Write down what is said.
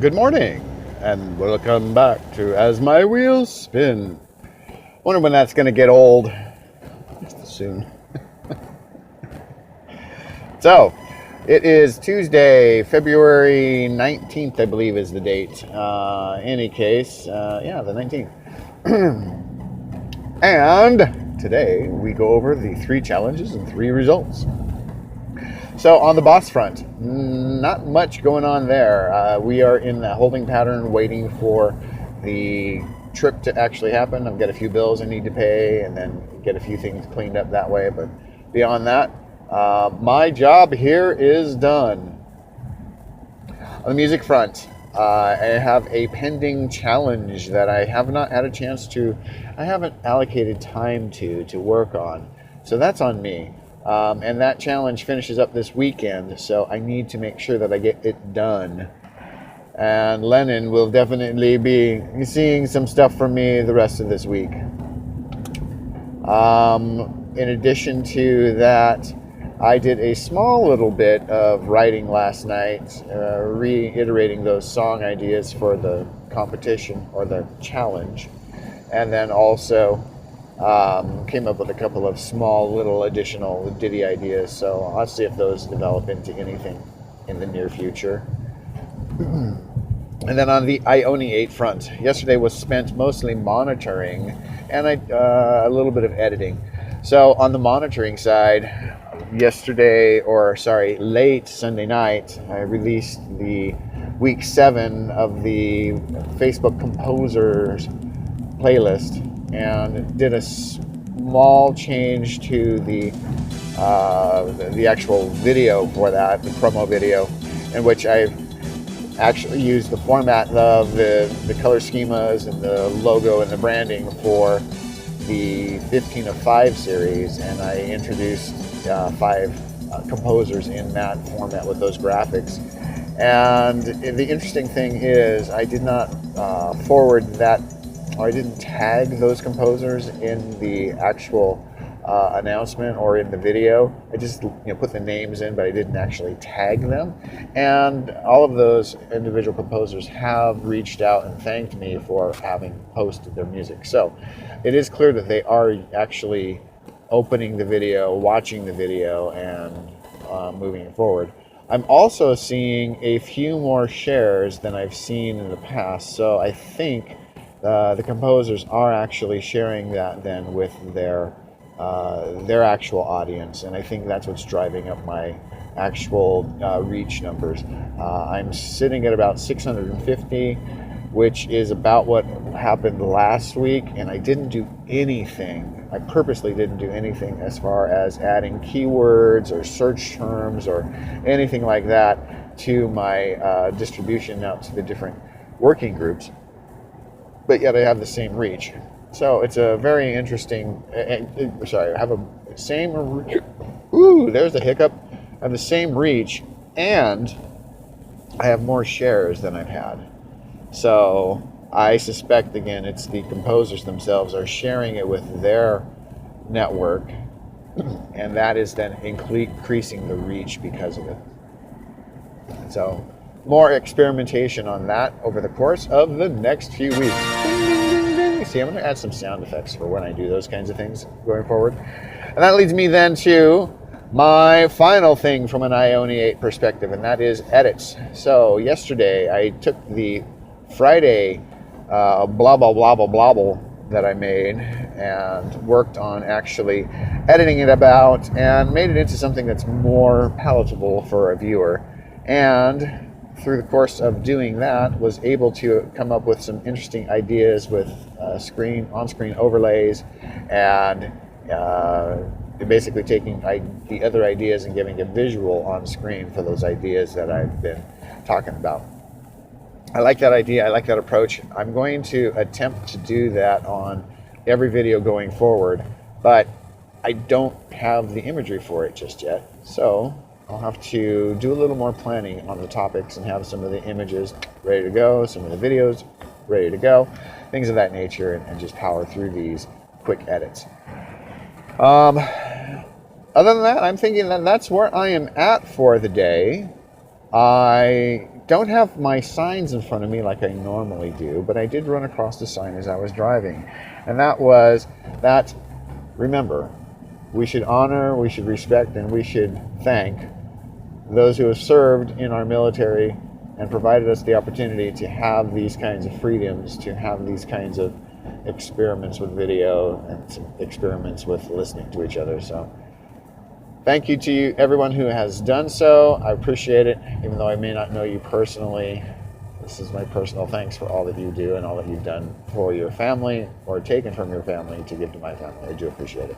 Good morning, and welcome back to As My Wheels Spin. Wonder when that's going to get old. Soon. So, it is Tuesday, February 19th, I believe is the date. Any case, the 19th. And today we go over the 3 challenges and 3 results. So on the boss front, not much going on there. We are in the holding pattern waiting for the trip to actually happen. I've got a few bills I need to pay and then get a few things cleaned up that way. But beyond that, my job here is done. On the music front, I have a pending challenge that I have not had a chance to, I haven't allocated time to work on. So that's on me. And that challenge finishes up this weekend, so I need to make sure that I get it done. And Lennon will definitely be seeing some stuff from me the rest of this week. In addition to that, I did a small little bit of writing last night, reiterating those song ideas for the competition or the challenge, and then also came up with a couple of small little additional ditty ideas, so I'll see if those develop into anything in the near future. And then on the Ioni 8 front, yesterday was spent mostly monitoring and a little bit of editing. So on the monitoring side, late Sunday night, I released the week 7 of the Facebook Composers playlist and did a small change to the actual video for that, the promo video, in which I've actually used the format of the color schemas and the logo and the branding for the 15 of 5 series, and I introduced 5 composers in that format with those graphics. And the interesting thing is I did not forward that, or I didn't tag those composers in the actual announcement or in the video. I just put the names in, but I didn't actually tag them. And all of those individual composers have reached out and thanked me for having posted their music. So it is clear that they are actually opening the video, watching the video, and moving it forward. I'm also seeing a few more shares than I've seen in the past, so I think the composers are actually sharing that then with their actual audience, and I think that's what's driving up my actual reach numbers. I'm sitting at about 650, which is about what happened last week, and I didn't do anything. I purposely didn't do anything as far as adding keywords or search terms or anything like that to my distribution out to the different working groups. But yet I have the same reach. So it's a very interesting, I have a same, there's the hiccup. I have the same reach, and I have more shares than I've had. So I suspect, again, it's the composers themselves are sharing it with their network, and that is then increasing the reach because of it. So more experimentation on that over the course of the next few weeks. See, I'm going to add some sound effects for when I do those kinds of things going forward. And that leads me then to my final thing from an Ioni 8 perspective, and that is edits. So yesterday I took the Friday blobble that I made and worked on actually editing it about and made it into something that's more palatable for a viewer. And through the course of doing that, was able to come up with some interesting ideas with on-screen overlays, and basically taking the other ideas and giving a visual on screen for those ideas that I've been talking about. I like that idea. I like that approach. I'm going to attempt to do that on every video going forward, but I don't have the imagery for it just yet. So I'll have to do a little more planning on the topics and have some of the images ready to go, some of the videos ready to go, things of that nature, and just power through these quick edits. Other than that, I'm thinking that that's where I am at for the day. I don't have my signs in front of me like I normally do, but I did run across a sign as I was driving. And that was that, remember, we should honor, we should respect, and we should thank those who have served in our military and provided us the opportunity to have these kinds of freedoms, to have these kinds of experiments with video and experiments with listening to each other. So thank you to you, everyone who has done so. I appreciate it, even though I may not know you personally. This is my personal thanks for all that you do and all that you've done for your family or taken from your family to give to my family. I do appreciate it.